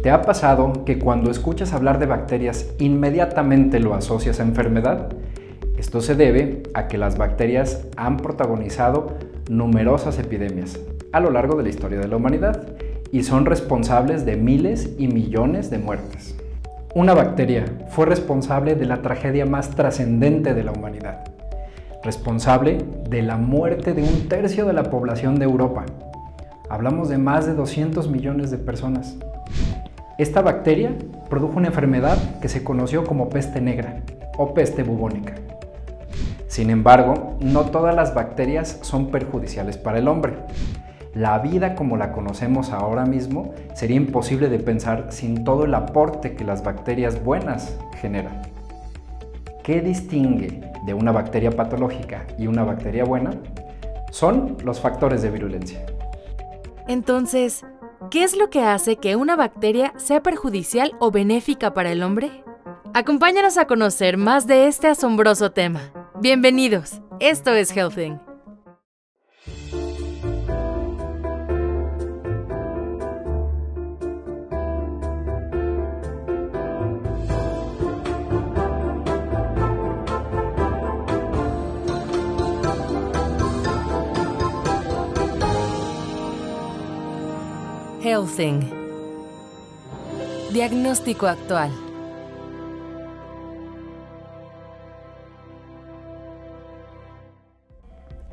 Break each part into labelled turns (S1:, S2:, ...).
S1: ¿Te ha pasado que cuando escuchas hablar de bacterias inmediatamente lo asocias a enfermedad? Esto se debe a que las bacterias han protagonizado numerosas epidemias a lo largo de la historia de la humanidad y son responsables de miles y millones de muertes. Una bacteria fue responsable de la tragedia más trascendente de la humanidad, responsable de la muerte de 1/3 de la población de Europa. Hablamos de más de 200 millones de personas. Esta bacteria produjo una enfermedad que se conoció como peste negra o peste bubónica. Sin embargo, no todas las bacterias son perjudiciales para el hombre. La vida como la conocemos ahora mismo sería imposible de pensar sin todo el aporte que las bacterias buenas generan. ¿Qué distingue de una bacteria patológica y una bacteria buena? Son los factores de virulencia.
S2: Entonces, ¿qué es lo que hace que una bacteria sea perjudicial o benéfica para el hombre? Acompáñanos a conocer más de este asombroso tema. Bienvenidos, esto es Healthing. Healthing. Diagnóstico actual.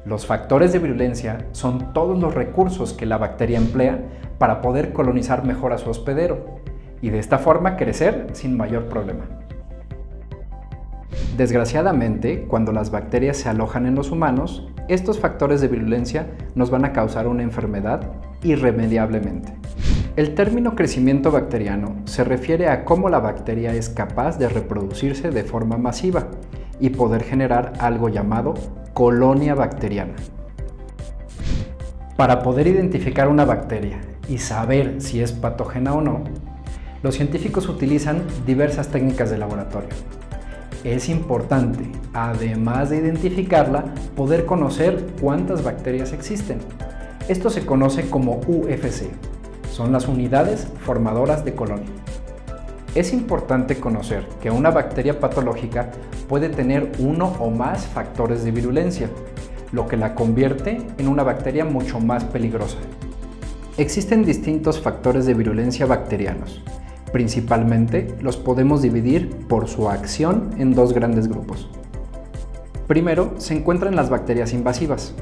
S1: Los factores de virulencia son todos los recursos que la bacteria emplea para poder colonizar mejor a su hospedero y de esta forma crecer sin mayor problema. Desgraciadamente, cuando las bacterias se alojan en los humanos, estos factores de virulencia nos van a causar una enfermedad irremediablemente. El término crecimiento bacteriano se refiere a cómo la bacteria es capaz de reproducirse de forma masiva y poder generar algo llamado colonia bacteriana. Para poder identificar una bacteria y saber si es patógena o no, los científicos utilizan diversas técnicas de laboratorio. Es importante, además de identificarla, poder conocer cuántas bacterias existen. Esto se conoce como UFC, son las unidades formadoras de colonia. Es importante conocer que una bacteria patológica puede tener uno o más factores de virulencia, lo que la convierte en una bacteria mucho más peligrosa. Existen distintos factores de virulencia bacterianos. Principalmente los podemos dividir por su acción en dos grandes grupos. Primero se encuentran las bacterias invasivas.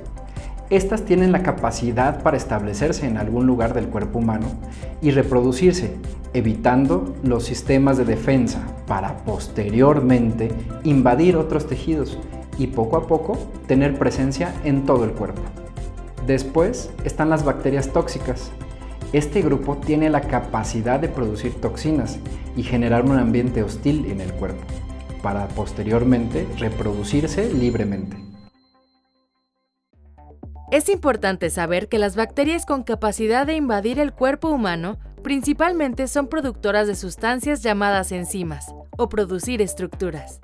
S1: Estas tienen la capacidad para establecerse en algún lugar del cuerpo humano y reproducirse, evitando los sistemas de defensa para posteriormente invadir otros tejidos y poco a poco tener presencia en todo el cuerpo. Después están las bacterias tóxicas. Este grupo tiene la capacidad de producir toxinas y generar un ambiente hostil en el cuerpo, para posteriormente reproducirse libremente.
S2: Es importante saber que las bacterias con capacidad de invadir el cuerpo humano principalmente son productoras de sustancias llamadas enzimas o producir estructuras.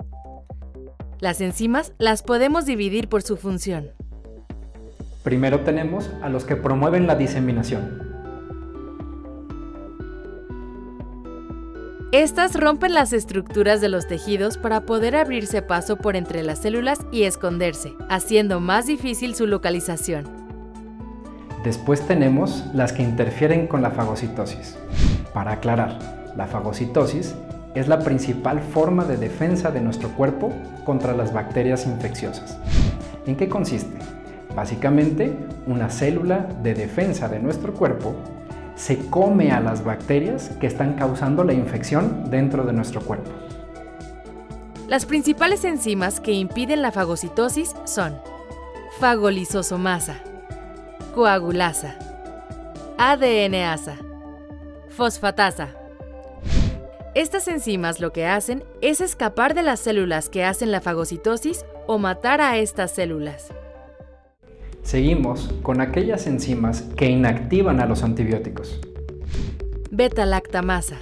S2: Las enzimas las podemos dividir por su función.
S1: Primero tenemos a los que promueven la diseminación.
S2: Estas rompen las estructuras de los tejidos para poder abrirse paso por entre las células y esconderse, haciendo más difícil su localización.
S1: Después tenemos las que interfieren con la fagocitosis. Para aclarar, la fagocitosis es la principal forma de defensa de nuestro cuerpo contra las bacterias infecciosas. ¿En qué consiste? Básicamente, una célula de defensa de nuestro cuerpo se come a las bacterias que están causando la infección dentro de nuestro cuerpo.
S2: Las principales enzimas que impiden la fagocitosis son fagolisosomasa, coagulasa, ADNasa, fosfatasa. Estas enzimas lo que hacen es escapar de las células que hacen la fagocitosis o matar a estas células.
S1: Seguimos con aquellas enzimas que inactivan a los antibióticos.
S2: Beta-lactamasa,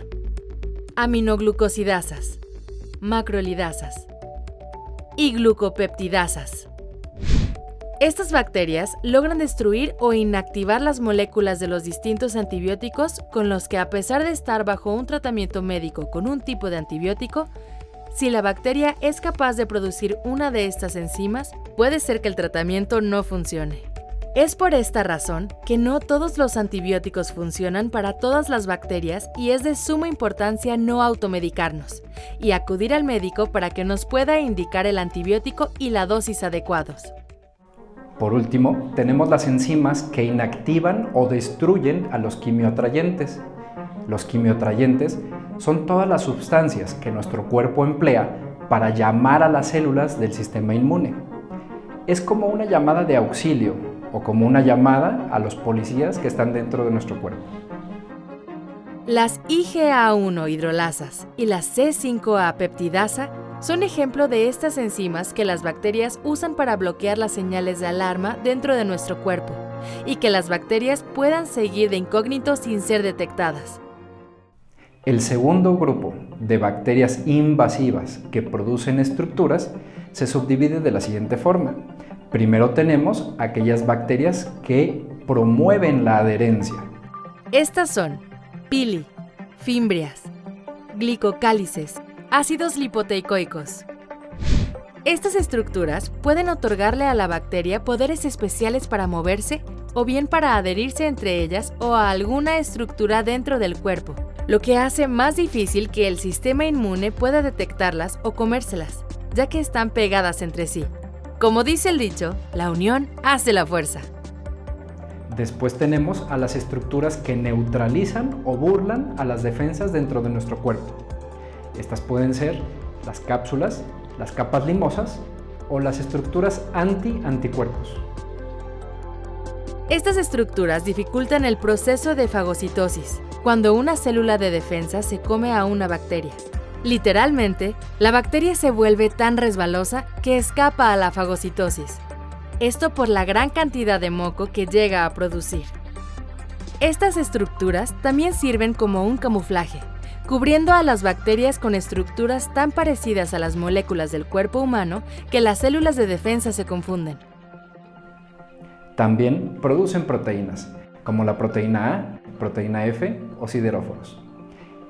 S2: aminoglucosidasas, macrolidasas y glucopeptidasas. Estas bacterias logran destruir o inactivar las moléculas de los distintos antibióticos con los que, a pesar de estar bajo un tratamiento médico con un tipo de antibiótico, si la bacteria es capaz de producir una de estas enzimas, puede ser que el tratamiento no funcione. Es por esta razón que no todos los antibióticos funcionan para todas las bacterias y es de suma importancia no automedicarnos y acudir al médico para que nos pueda indicar el antibiótico y la dosis adecuados.
S1: Por último, tenemos las enzimas que inactivan o destruyen a los quimioatrayentes. Los quimioatrayentes son todas las sustancias que nuestro cuerpo emplea para llamar a las células del sistema inmune. Es como una llamada de auxilio o como una llamada a los policías que están dentro de nuestro cuerpo.
S2: Las IgA1 hidrolasas y la C5a peptidasa son ejemplo de estas enzimas que las bacterias usan para bloquear las señales de alarma dentro de nuestro cuerpo y que las bacterias puedan seguir de incógnito sin ser detectadas.
S1: El segundo grupo de bacterias invasivas que producen estructuras se subdivide de la siguiente forma. Primero tenemos aquellas bacterias que promueven la adherencia.
S2: Estas son pili, fimbrias, glicocálices, ácidos lipoteicoicos. Estas estructuras pueden otorgarle a la bacteria poderes especiales para moverse o bien para adherirse entre ellas o a alguna estructura dentro del cuerpo, lo que hace más difícil que el sistema inmune pueda detectarlas o comérselas, ya que están pegadas entre sí. Como dice el dicho, la unión hace la fuerza.
S1: Después tenemos a las estructuras que neutralizan o burlan a las defensas dentro de nuestro cuerpo. Estas pueden ser las cápsulas, las capas limosas o las estructuras anticuerpos.
S2: Estas estructuras dificultan el proceso de fagocitosis, cuando una célula de defensa se come a una bacteria. Literalmente, la bacteria se vuelve tan resbalosa que escapa a la fagocitosis. Esto por la gran cantidad de moco que llega a producir. Estas estructuras también sirven como un camuflaje, cubriendo a las bacterias con estructuras tan parecidas a las moléculas del cuerpo humano que las células de defensa se confunden.
S1: También producen proteínas, como la proteína A, proteína F o sideróforos.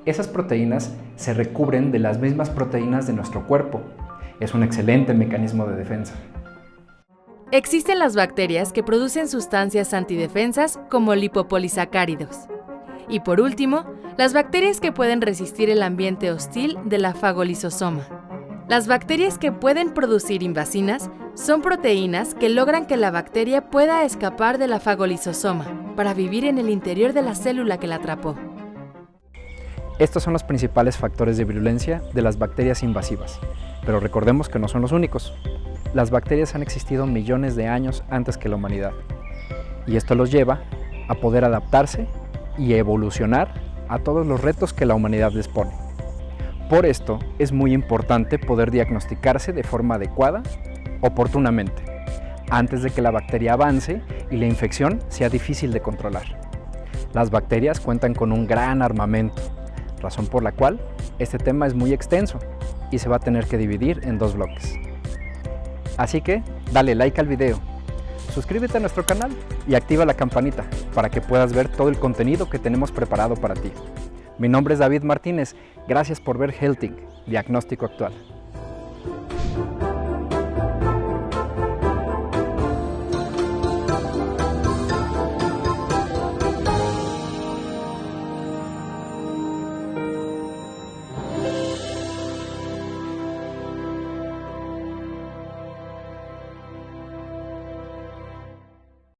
S1: Esas proteínas se recubren de las mismas proteínas de nuestro cuerpo. Es un excelente mecanismo de defensa.
S2: Existen las bacterias que producen sustancias antidefensas como lipopolisacáridos. Y por último, las bacterias que pueden resistir el ambiente hostil de la fagolisosoma. Las bacterias que pueden producir invasinas son proteínas que logran que la bacteria pueda escapar de la fagolisosoma para vivir en el interior de la célula que la atrapó.
S1: Estos son los principales factores de virulencia de las bacterias invasivas, pero recordemos que no son los únicos. Las bacterias han existido millones de años antes que la humanidad, y esto los lleva a poder adaptarse y evolucionar a todos los retos que la humanidad les pone. Por esto es muy importante poder diagnosticarse de forma adecuada, oportunamente, antes de que la bacteria avance y la infección sea difícil de controlar. Las bacterias cuentan con un gran armamento, razón por la cual este tema es muy extenso y se va a tener que dividir en 2 bloques. Así que dale like al video, suscríbete a nuestro canal y activa la campanita para que puedas ver todo el contenido que tenemos preparado para ti. Mi nombre es David Martínez, gracias por ver Healthing, Diagnóstico Actual.